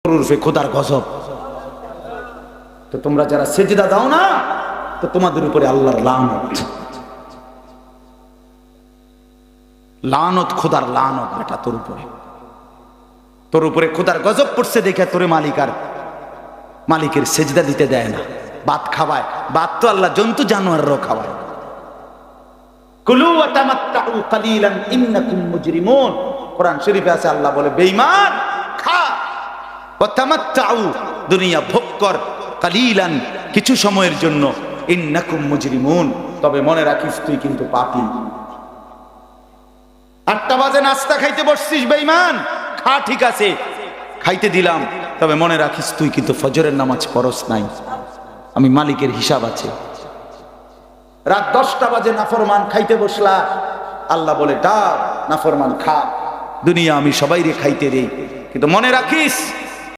উরফে খোদার গজব। তো তোমরা যারা সেজদা দাও না, তো তোমাদের উপরে আল্লাহর লানত, লানত, খোদার লানত বেটা তোর উপরে খোদার গজব পড়ছে দেখে তোরে মালিকের সেজদা দিতে দেয় না, ভাত খাওয়ায়। ভাত তো আল্লাহ জন্তু জানোয়ারও খাওয়ায়। কুলু ওয়া তামাত্তাউ কালিলান ইন্নাকুম মুজরিমুন। কোরআন শরীফে আছে, আল্লাহ বলে বেঈমান খা, ওয়া তামাত্তাউ দুনিয়া ভোগ কর, কালিলান কিছু সময়ের জন্য, ইন্নাকুম মুজরিমুন তবে মনে রাখিস তুই কিন্তু পাপী। 8টা বাজে নাস্তা খাইতে বসছিস বেঈমান, খা, ঠিক আছে খাইতে দিলাম, তবে মনে রাখিস তুই কিন্তু ফজরের নামাজ পড়স নাই, আমি মালিকের হিসাব আছে। রাত 10টা বাজে নাফরমান খাইতে বসলা, আল্লাহ বলে ডাক নাফরমান খা, দুনিয়া আমি সবাইরে খাইতে দেই, কিন্তু মনে রাখিস